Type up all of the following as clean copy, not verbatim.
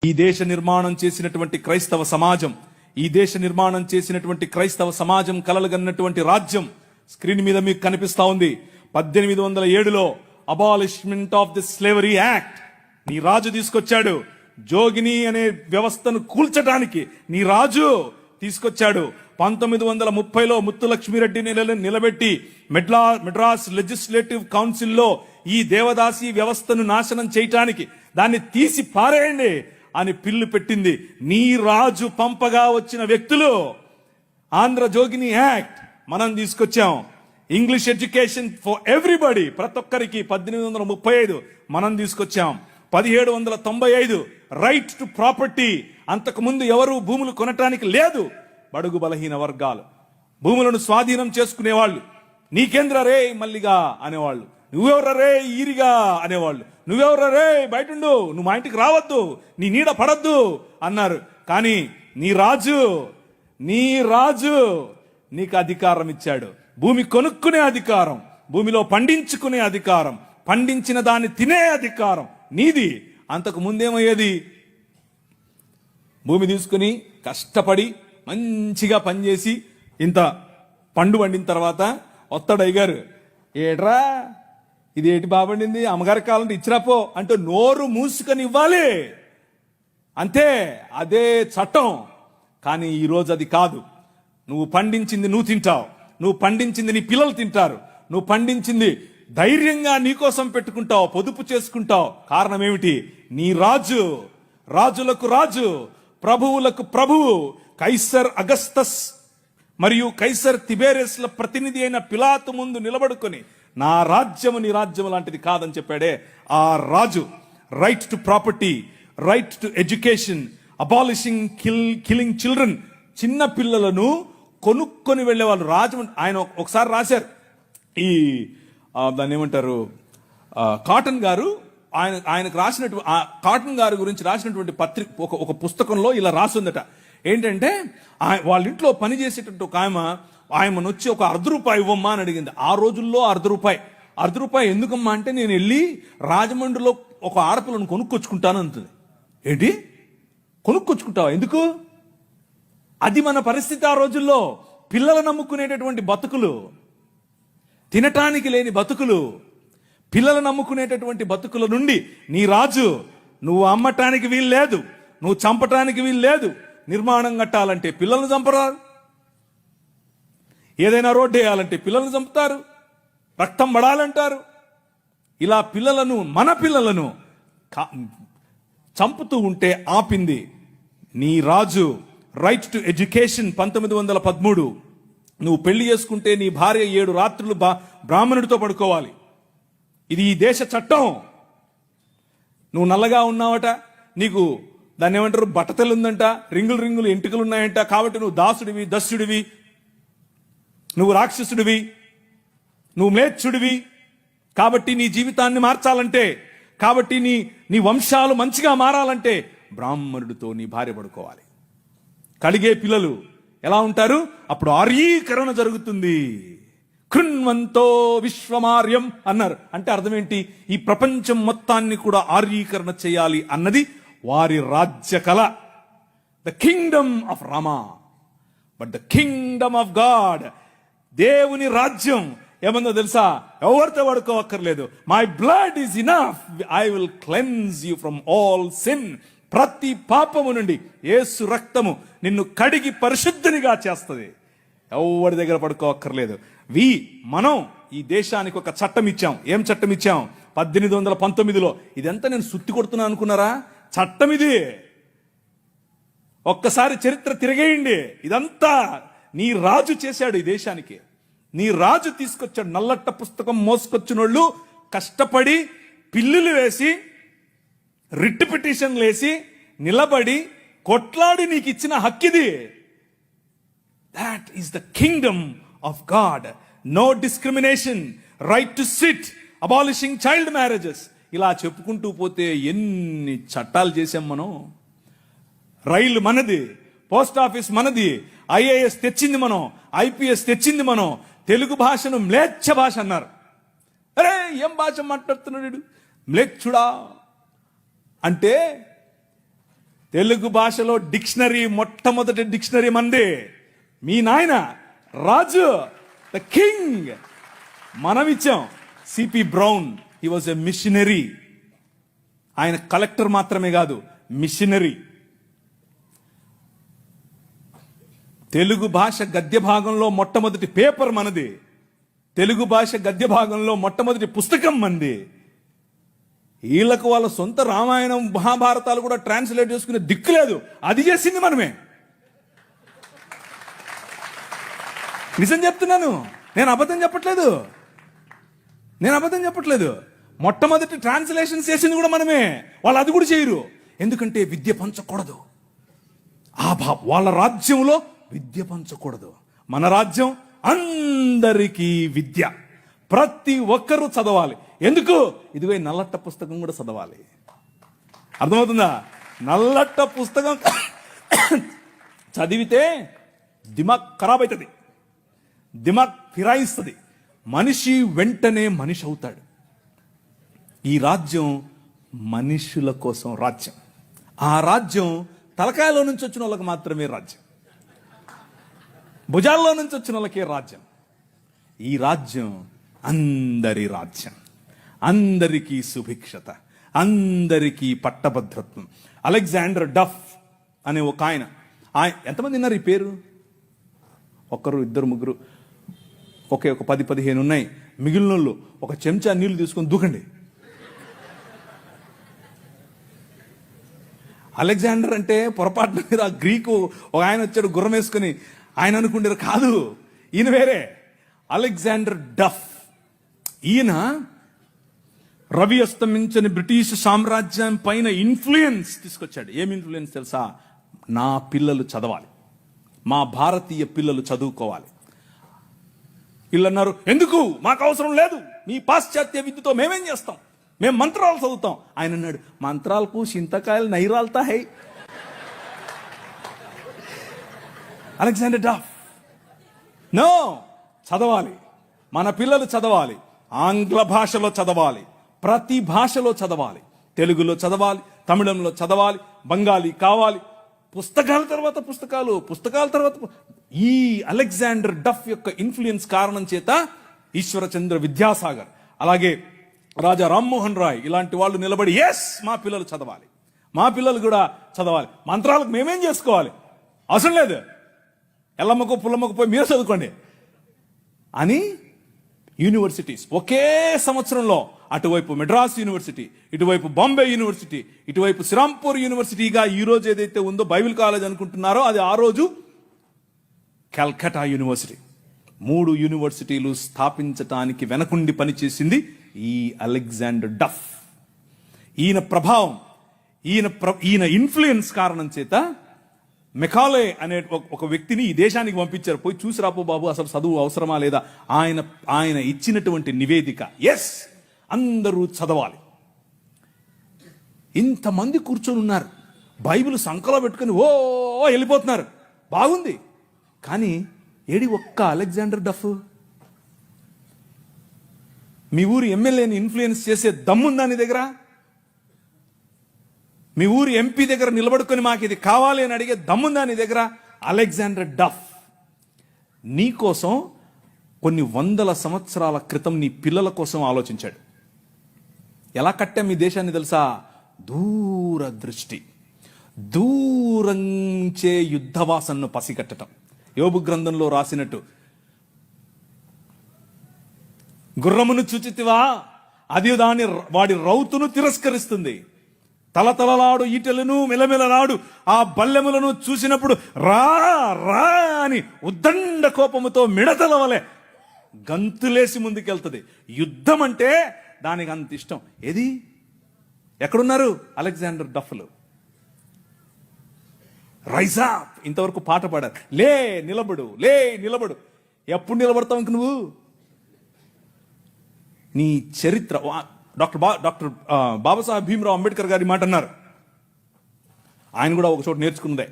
ఈ దేశ నిర్మాణం చేసినటువంటి క్రైస్తవ సమాజం, ఈ దేశ నిర్మాణం చేసినటువంటి క్రైస్తవ సమాజం కలలుగన్నటువంటి రాజ్యం స్క్రీన్ మీద మీకు కనిపిస్తా ఉంది. 1807లో abolishment of the slavery act నీ రాజు తీసుకొచ్చాడు. జోగిని అనే వ్యవస్థను కూల్చడానికి నీ రాజు తీసుకొచ్చాడు. 1930లో ముత్తులక్ష్మిరెడ్డిని నిలబెట్టి మెడ్రాస్ లెజిస్లేటివ్ కౌన్సిల్లో ఈ దేవదాసి వ్యవస్థను నాశనం చేయటానికి, దాన్ని తీసి పారేయండి అని పిల్లు పెట్టింది. నీ రాజు పంపగా వచ్చిన వ్యక్తులు ఆంధ్ర జోగిని యాక్ట్ మనం తీసుకొచ్చాం. ఇంగ్లీష్ ఎడ్యుకేషన్ ఫర్ ఎవ్రీబడి, ప్రతి ఒక్కరికి 1835 మనం తీసుకొచ్చాం. 1795 రైట్ టు ప్రాపర్టీ, అంతకుముందు ఎవరు భూములు కొనటానికి లేదు. బడుగు బలహీన వర్గాలు భూములను స్వాధీనం చేసుకునేవాళ్ళు. నీకేంద్ర రే మల్లిగా అనేవాళ్ళు, నువ్వెవర రే ఈరిగా అనేవాళ్ళు, నువ్వెవర రే బయటుండు, నువ్వు మా ఇంటికి రావద్దు, నీ నీడ పడద్దు అన్నారు. కానీ నీ రాజు నీకు అధికారం ఇచ్చాడు. భూమి కొనుక్కునే అధికారం, భూమిలో పండించుకునే అధికారం, పండించిన దాన్ని తినే అధికారం నీది. అంతకు ముందేమయ్యేది, భూమి తీసుకుని కష్టపడి మంచిగా పనిచేసి ఇంత పండు పండిన తర్వాత వస్తాడు అయ్యగారు, ఏట్రా ఇది ఏటి బాబండింది, అమ్మగారి కాలంలో ఇచ్చిరాపో అంటే నోరు మూసుకొని ఇవ్వాలి అంతే. అదే చట్టం. కానీ ఈరోజు అది కాదు. నువ్వు పండించింది నువ్వు తింటావు, నువ్వు పండించింది నీ పిల్లలు తింటారు, నువ్వు పండించింది ధైర్యంగా నీకోసం పెట్టుకుంటావు, పొదుపు చేసుకుంటావు. కారణం ఏమిటి? నీ రాజు, రాజులకు రాజు, ప్రభువులకు ప్రభువు, కైసర్ అగస్తస్ మరియు కైసర్ తిబేరియస్ల ప్రతినిధి అయిన పిలాతు ముందు నిలబడుకొని నా రాజ్యము నీ రాజ్యము లాంటిది కాదని చెప్పాడే ఆ రాజు. Right to property, right to education, abolishing killing children, చిన్న పిల్లలను కొనుక్కొని వెళ్ళేవాళ్ళు. రాజమండ్రి ఆయన ఒకసారి రాశారు, ఈ దాన్ని ఏమంటారు, కాటన్ గారు ఆయనకు రాసినటువంటి, కాటన్ గారి గురించి రాసినటువంటి పత్రిక ఒక పుస్తకంలో ఇలా రాసిందట. ఏంటంటే వాళ్ళ ఇంట్లో పనిచేసేటట్టు ఒక ఆయమను వచ్చి ఒక ₹1 ఇవ్వమ్మా అని అడిగింది. ఆ రోజుల్లో ₹1 ఎందుకమ్మా అంటే, నేను వెళ్ళి రాజమండ్రిలో ఒక ఆడపిల్లను కొనుక్కొచ్చుకుంటాను అంటుంది. ఏంటి కొనుక్కొచ్చుకుంటావా? ఎందుకు? అది మన పరిస్థితి ఆ రోజుల్లో. పిల్లలు నమ్ముకునేటటువంటి బతుకులు, తినటానికి లేని బతుకులు, పిల్లలు నమ్ముకునేటటువంటి బతుకుల నుండి నీ రాజు, నువ్వు అమ్మటానికి వీలు లేదు, నువ్వు చంపటానికి వీలు లేదు. నిర్మాణం కట్టాలంటే పిల్లల్ని చంపరారు, ఏదైనా రోడ్డు వేయాలంటే పిల్లల్ని చంపుతారు, రక్తం పడాలంటారు. ఇలా పిల్లలను, మన పిల్లలను చంపుతూ ఉంటే ఆపింది నీ రాజు. రైట్ టు ఎడ్యుకేషన్ 1913, నువ్వు పెళ్లి చేసుకుంటే నీ భార్య 7 రాత్రులు బ్రాహ్మణుడితో పడుకోవాలి. ఇది ఈ దేశ చట్టం. నువ్వు నల్లగా ఉన్నావట, నీకు దాన్ని ఏమంటారు బట్టతలు ఉందంట, రింగులు ఎంటుకలు ఉన్నాయంట, కాబట్టి నువ్వు దాసుడివి, దస్యుడివి, నువ్వు రాక్షసుడివి, నువ్వు మ్లేచ్ఛుడివి. కాబట్టి నీ జీవితాన్ని మార్చాలంటే, కాబట్టి నీ వంశాలు మంచిగా మారాలంటే బ్రాహ్మణుడితో నీ భార్య పడుకోవాలి. కలిగే పిల్లలు ఎలా ఉంటారు? అప్పుడు ఆర్యీకరణ జరుగుతుంది. కృణ్వంతో విశ్వమార్యం అన్నారు. అంటే అర్థం ఏంటి? ఈ ప్రపంచం మొత్తాన్ని కూడా ఆర్యీకరణ చేయాలి అన్నది వారి రాజ్య కళ. The kingdom of Rama, but the kingdom of God, దేవుని రాజ్యం ఏమన్నా తెలుసా? ఎవరితో పడుకోవక్కర్లేదు. My blood is enough, I will cleanse you from all sin. ప్రతి పాపము నుండి యేసు రక్తము నిన్ను కడిగి పరిశుద్ధునిగా చేస్తుంది. ఎవరి దగ్గర పడుకోవక్కర్లేదు. మనం ఈ దేశానికి ఒక చట్టం ఇచ్చాం. ఏం చట్టం ఇచ్చాం? 1819లో. ఇదంతా నేను సుత్తి కొడుతున్నా అనుకున్నారా? చట్టం ఇది. ఒక్కసారి చరిత్ర తిరిగేయండి. ఇదంతా నీ రాజు చేశాడు ఈ దేశానికి. నీ రాజు తీసుకొచ్చాడు. నల్లట్ట పుస్తకం మోసుకొచ్చినోళ్ళు కష్టపడి పిల్లులు వేసి, రిట్ పిటిషన్లు వేసి, నిలబడి కొట్లాడి నీకు ఇచ్చిన హక్కిది. That is the kingdom of God. No discrimination, right to sit, abolishing child marriages. ఇలా చెప్పుకుంటూ పోతే ఎన్ని చట్టాలు చేశాం మనం. రైలు మనది, పోస్ట్ ఆఫీస్ మనది, ఐఏఎస్ తెచ్చింది మనం, ఐపీఎస్ తెచ్చింది మనం. తెలుగు భాషను మ్లేచ్ఛ భాష అన్నారు. అరే ఏం భాష మాట్లాడుతున్నాడు మ్లేచ్ఛుడా అంటే తెలుగు భాషలో డిక్షనరీ, మొట్టమొదటి డిక్షనరీ మంది. మీ నాయన రాజు, ద కింగ్, మనమిచ్చాం. CP Brown, he was a missionary. ఆయన కలెక్టర్ మాత్రమే కాదు, మిషనరీ. తెలుగు భాష గద్య భాగంలో మొట్టమొదటి పేపర్ మనది. తెలుగు భాష గద్య భాగంలో మొట్టమొదటి పుస్తకం మంది. వీళ్ళకు వాళ్ళ సొంత రామాయణం, మహాభారతాలు కూడా ట్రాన్స్లేట్ చేసుకునే దిక్కు లేదు. అది చేసింది మనమే. నిజం చెప్తున్నాను, నేను అబద్ధం చెప్పట్లేదు. మొట్టమొదటి ట్రాన్స్లేషన్ చేసింది కూడా మనమే. వాళ్ళు అది కూడా చేయరు. ఎందుకంటే విద్య పంచకూడదు. వాళ్ళ రాజ్యంలో విద్య పంచకూడదు. మన రాజ్యం అందరికీ విద్య, ప్రతి ఒక్కరూ చదవాలి. ఎందుకు? ఇదిగో నల్లట్ట పుస్తకం కూడా చదవాలి. అర్థమవుతుందా? నల్లట్ట పుస్తకం చదివితే దిమాగ్ ఖరాబ్ అవుతుంది, దిమాగ్ ఫిరాయిస్తుంది, మనిషి వెంటనే మనిషి అవుతాడు. ఈ రాజ్యం మనుషుల కోసం రాజ్యం. ఆ రాజ్యం తలకాయలో నుంచి వచ్చిన వాళ్ళకి మాత్రమే రాజ్యం, భుజాల్లో నుంచి వచ్చిన వాళ్ళకే రాజ్యం. ఈ రాజ్యం అందరి రాజ్యం, అందరికీ సుభిక్షత, అందరికీ పట్టభద్రత్వం. అలెగ్జాండర్ డఫ్ అనే ఒక ఆయన ఎంతమంది ఉన్నారు ఈ పేరు? ఒకరు, ఇద్దరు, ముగ్గురు, ఒక 10-15 ఉన్నాయి. మిగిలిన వాళ్ళు ఒక చెంచా నీళ్లు తీసుకొని దూకండి. అలెగ్జాండర్ అంటే పొరపాటున మీద గ్రీకు ఒక ఆయన వచ్చాడు గుర్రం వేసుకుని, ఆయన అనుకుంటారు కాదు, ఈయన వేరే. అలెగ్జాండర్ డఫ్. ఈయన రవి అస్తమించని బ్రిటిష్ సామ్రాజ్యం పైన ఇన్ఫ్లుయెన్స్ తీసుకొచ్చాడు. ఏం ఇన్ఫ్లుయెన్స్ తెలుసా? నా పిల్లలు చదవాలి, మా భారతీయ పిల్లలు చదువుకోవాలి. వీళ్ళు అన్నారు, ఎందుకు, మాకు అవసరం లేదు, మీ పాశ్చాత్య విద్యతో మేమేం చేస్తాం, మేము మంత్రాలు చదువుతాం. ఆయన అన్నాడు, మంత్రాలకు చింతకాయలు నైరాల్తా హై. అలెగ్జాండర్ డఫ్, నో, చదవాలి, మన పిల్లలు చదవాలి, ఆంగ్ల భాషలో చదవాలి, ప్రతి భాషలో చదవాలి, తెలుగులో చదవాలి, తమిళంలో చదవాలి, బెంగాలీ కావాలి, పుస్తకాల తర్వాత పుస్తకాలు, పుస్తకాల తర్వాత. ఈ అలెగ్జాండర్ డఫ్ యొక్క ఇన్ఫ్లుయెన్స్ కారణం చేత ఈశ్వరచంద్ర విద్యాసాగర్, అలాగే రాజా రామ్మోహన్ రాయ్ ఇలాంటి వాళ్ళు నిలబడి, ఎస్, మా పిల్లలు చదవాలి, మా పిల్లలు కూడా చదవాలి, మంత్రాలకు మేమేం చేసుకోవాలి, అవసరం లేదు, ఎల్లమ్మకు పుల్లమ్మకు పోయి మీరు చదువుకోండి అని యూనివర్సిటీస్ ఒకే సంవత్సరంలో అటువైపు మెడ్రాస్ యూనివర్సిటీ, ఇటువైపు బాంబే యూనివర్సిటీ, ఇటువైపు శ్రీరాంపూర్ యూనివర్సిటీగా ఈ రోజు ఏదైతే ఉందో బైబిల్ కాలేజ్ అనుకుంటున్నారో అది ఆ రోజు కల్కటా యూనివర్సిటీ. 3 యూనివర్సిటీలు స్థాపించటానికి వెనకుండి పనిచేసింది ఈ అలెగ్జాండర్ డఫ్. ఈయన ప్రభావం, ఈయన ఇన్ఫ్లుయెన్స్ కారణం చేత మెకాలే అనే ఒక వ్యక్తిని ఈ దేశానికి పంపించారు. పోయి చూసి రాపో బాబు, అసలు చదువు అవసరమా లేదా. ఆయన ఇచ్చినటువంటి నివేదిక, ఎస్, అందరూ చదవాలి. ఇంతమంది కూర్చొని ఉన్నారు, బైబిల్ సంకలో పెట్టుకుని ఓ వెళ్ళిపోతున్నారు, బాగుంది. కానీ ఏడి ఒక్క అలెగ్జాండర్ డఫ్? మీ ఊరి ఎమ్మెల్యేని ఇన్ఫ్లుయెన్స్ చేసే దమ్ముందా నీ దగ్గర? మీ ఊరి ఎంపీ దగ్గర నిలబడుకొని మాకు ఇది కావాలి అని అడిగే దమ్ముందా నీ దగ్గర? అలెగ్జాండర్ డఫ్ నీ కోసం కొన్ని 100 సంవత్సరాల క్రితం నీ పిల్లల కోసం ఆలోచించాడు. ఎలా కట్టాం మీ దేశాన్ని తెలుసా? దూరదృష్టి, దూరంచే యుద్ధవాసనను పసిగట్టడం. యోబు గ్రంథంలో రాసినట్టు, గుర్రమును చూచితివా, అది వాడి రౌతును తిరస్కరిస్తుంది, తలతలలాడు ఈటెలను మెలమెలలాడు ఆ బల్లెములను చూసినప్పుడు రా రా అని ఉద్దండ కోపముతో మిడతల వలె గంతులేసి ముందుకెళ్తుంది. యుద్ధం అంటే దానికి అంత ఇష్టం. ఏది, ఎక్కడున్నారు అలెగ్జాండర్ డఫ్లు? రైజ్ అప్, ఇంతవరకు పాట పాడారు, లే నిలబడు, లే నిలబడు. ఎప్పుడు నిలబడతావు ఇంక నువ్వు? నీ చరిత్ర. డాక్టర్ బాబాసాహెబ్ భీమ్రావ్ అంబేద్కర్ గారి మాట అన్నారు. ఆయన కూడా ఒక చోట నేర్చుకున్నదే,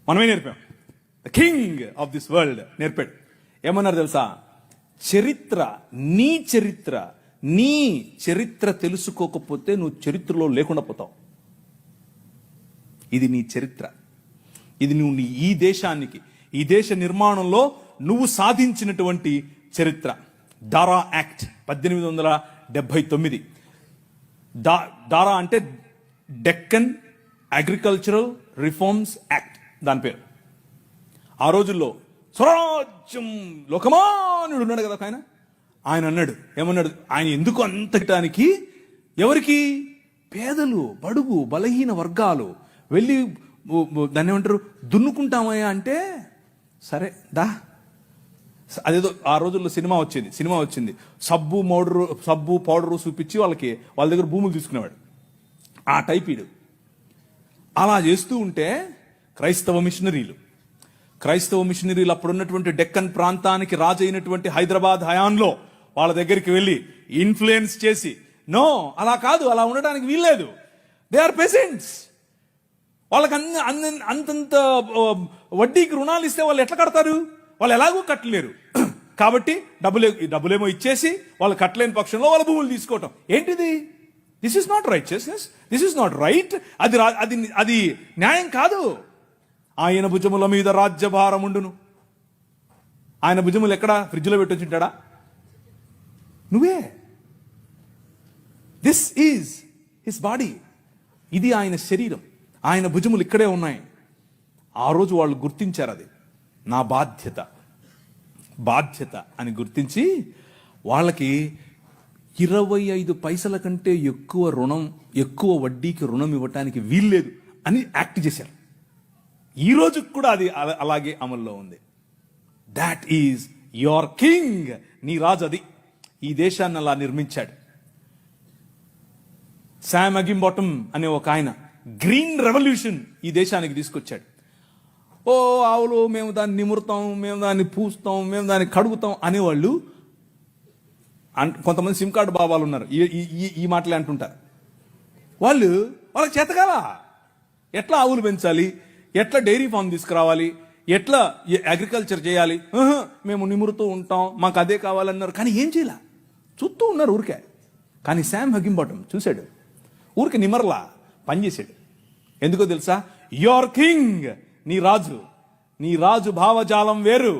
మనమే నేర్పాం. The king of this world నేర్పాడు. ఏమన్నారు తెలుసా? చరిత్ర, నీ చరిత్ర తెలుసుకోకపోతే నువ్వు చరిత్రలో లేకుండా పోతావు. ఇది నీ చరిత్ర. ఇది నువ్వు ఈ దేశానికి, ఈ దేశ నిర్మాణంలో నువ్వు సాధించినటువంటి చరిత్ర. డారా యాక్ట్ 1879. డారా అంటే డెక్కన్ అగ్రికల్చరల్ రిఫార్మ్స్ యాక్ట్ దాని పేరు. ఆ రోజుల్లో స్వరాజ్యం లోకమానుడు ఉన్నాడు కదా ఆయన అన్నాడు, ఏమన్నాడు, ఆయన ఎందుకు అంతటానికి, ఎవరికి? పేదలు, బడుగు, బలహీన వర్గాలు వెళ్ళి దాన్ని ఏమంటారు, దున్నుకుంటామయ్యా అంటే, సరే దా. అదేదో ఆ రోజుల్లో సినిమా వచ్చింది సబ్బు పౌడరు చూపించి వాళ్ళ దగ్గర భూములు తీసుకునేవాడు. ఆ టైప్ ఇడు. అలా చేస్తూ ఉంటే క్రైస్తవ మిషనరీలు అప్పుడున్నటువంటి డెక్కన్ ప్రాంతానికి రాజు అయినటువంటి హైదరాబాద్ హయాంలో వాళ్ళ దగ్గరికి వెళ్ళి ఇన్ఫ్లుయెన్స్ చేసి, నో అలా కాదు, అలా ఉండడానికి వీల్లేదు, దే ఆర్ పెసెంట్స్, వాళ్ళకి అంతంత వడ్డీకి రుణాలు ఇస్తే వాళ్ళు ఎట్లా కడతారు, వాళ్ళు ఎలాగూ కట్టలేరు, కాబట్టి డబ్బులేమో ఇచ్చేసి వాళ్ళు కట్టలేని పక్షంలో వాళ్ళ భూములు తీసుకోవటం ఏంటిది? This is not righteousness, this is not right. అది న్యాయం కాదు. ఆయన భుజముల మీద రాజ్యభారముండును. ఆయన భుజములు ఎక్కడ? ఫ్రిడ్జ్లో పెట్టొచ్చుంటాడా? నువ్వే. This is his body. ఇది ఆయన శరీరం, ఆయన భుజములు ఇక్కడే ఉన్నాయి. ఆ రోజు వాళ్ళు గుర్తించారు, అది నా బాధ్యత అని గుర్తించి వాళ్ళకి 25 పైసల కంటే ఎక్కువ వడ్డీకి రుణం ఇవ్వటానికి వీల్లేదు అని యాక్ట్ చేశారు. ఈ రోజు కూడా అది అలాగే అమల్లో ఉంది. That is your king. నీ రాజు అది. ఈ దేశాన్ని అలా నిర్మించాడు. శామ్ అగింబాటమ్ అనే ఒక ఆయన గ్రీన్ రెవల్యూషన్ ఈ దేశానికి తీసుకొచ్చాడు. ఓ ఆవులు, మేము దాన్ని నిమురుతాం, మేము దాన్ని పూస్తాం, మేము దాన్ని కడుగుతాం అనేవాళ్ళు. కొంతమంది సిమ్ కార్డు బాబాలు ఉన్నారు, ఈ మాటలే అంటుంటారు. వాళ్ళకి చేతకాల ఎట్లా ఆవులు పెంచాలి, ఎట్లా డైరీ ఫామ్ తీసుకురావాలి, ఎట్లా అగ్రికల్చర్ చేయాలి, మేము నిమురుతూ ఉంటాం, మాకు అదే కావాలన్నారు. కానీ ఏం చేయాల, చూస్తూ ఉన్నారు ఊరికే. కానీ శామ్ అగింబాటమ్ చూశాడు, ఊరికి నిమర్లా పనిచేశాడు. ఎందుకో తెలుసా? యువర్ కింగ్, నీ రాజు భావజాలం వేరు.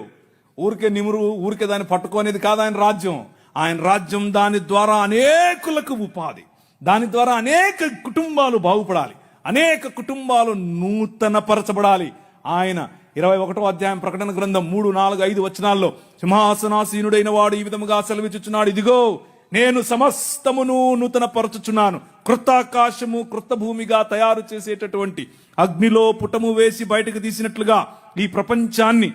ఊరికే దాన్ని పట్టుకోనేది కాదు ఆయన రాజ్యం. ఆయన రాజ్యం దాని ద్వారా అనేకులకు ఉపాధి, దాని ద్వారా అనేక కుటుంబాలు బాగుపడాలి, అనేక కుటుంబాలు నూతనపరచబడాలి. ఆయన 21వ అధ్యాయం ప్రకటన గ్రంథం 3, 4, 5 వచనాల్లో సింహాసనాసీనుడైన వాడు ఈ విధముగా సెలవిచ్చుచున్నాడు, ఇదిగో నేను సమస్తమును నూతనపరచుచున్నాను, క్రొత్త ఆకాశము క్రొత్త భూమిగా తయారు చేసేటటువంటి అగ్నిలో పుటము వేసి బయటకు తీసినట్లుగా ఈ ప్రపంచాన్ని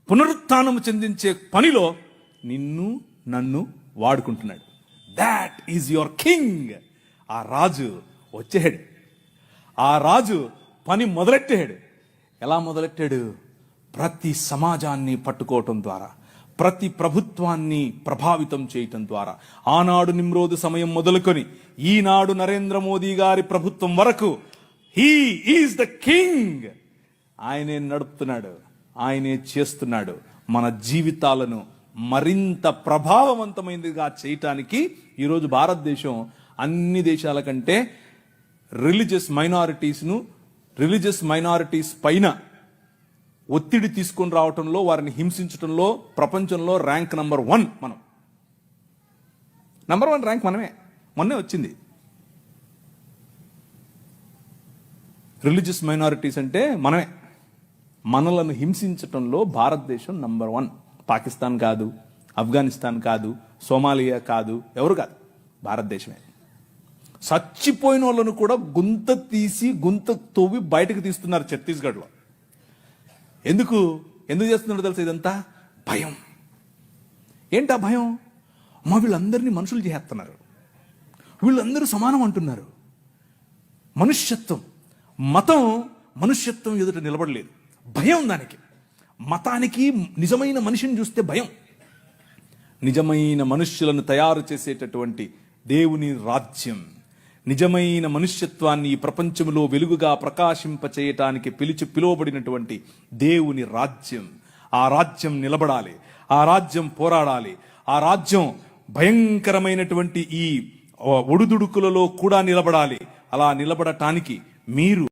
పునరుత్థానము చెందించే పనిలో నన్ను వాడుకుంటున్నాడు. That is your king. ఆ రాజు వచ్చాడు, ఆ రాజు పని మొదలెట్టాడు. ఎలా మొదలెట్టాడు? ప్రతి సమాజాన్ని పట్టుకోవటం ద్వారా, ప్రతి ప్రభుత్వాన్ని ప్రభావితం చేయటం ద్వారా. ఆనాడు నిమ్రోదు సమయం మొదలుకొని ఈనాడు నరేంద్ర మోదీ గారి ప్రభుత్వం వరకు హీ ఈజ్ ద కింగ్. ఆయనే నడుపుతున్నాడు, ఆయనే చేస్తున్నాడు. మన జీవితాలను మరింత ప్రభావవంతమైనదిగా చేయటానికి ఈరోజు భారతదేశం అన్ని దేశాల కంటే రిలీజియస్ మైనారిటీస్ పైన ఒత్తిడి తీసుకొని రావటంలో, వారిని హింసించడంలో ప్రపంచంలో ర్యాంక్ నంబర్ 1 మనం. నంబర్ 1 ర్యాంక్ మొన్నే వచ్చింది. రిలీజియస్ మైనారిటీస్ అంటే మనలను హింసించటంలో భారతదేశం నంబర్ 1. పాకిస్తాన్ కాదు, ఆఫ్ఘనిస్తాన్ కాదు, సోమాలియా కాదు, ఎవరు కాదు, భారతదేశమే. చచ్చిపోయిన వాళ్ళను కూడా గుంత తవ్వి బయటకు తీస్తున్నారు ఛత్తీస్గఢ్లో. ఎందుకు చేస్తున్నారో తెలుసా? ఇదంతా భయం. ఏంటా భయం? వీళ్ళందరినీ మనుషులు చేస్తున్నారు, వీళ్ళందరూ సమానం అంటున్నారు. మతం మనుష్యత్వం ఎదుట నిలబడలేదు, భయం దానికి. మతానికి నిజమైన మనిషిని చూస్తే భయం. నిజమైన మనుష్యులను తయారు చేసేటటువంటి దేవుని రాజ్యం, నిజమైన మనుష్యత్వాన్ని ఈ ప్రపంచంలో వెలుగుగా ప్రకాశింప చేయటానికి పిలువబడినటువంటి దేవుని రాజ్యం. ఆ రాజ్యం నిలబడాలి, ఆ రాజ్యం పోరాడాలి, ఆ రాజ్యం భయంకరమైనటువంటి ఈ ఒడుదుడుకులలో కూడా నిలబడాలి. అలా నిలబడటానికి మీరు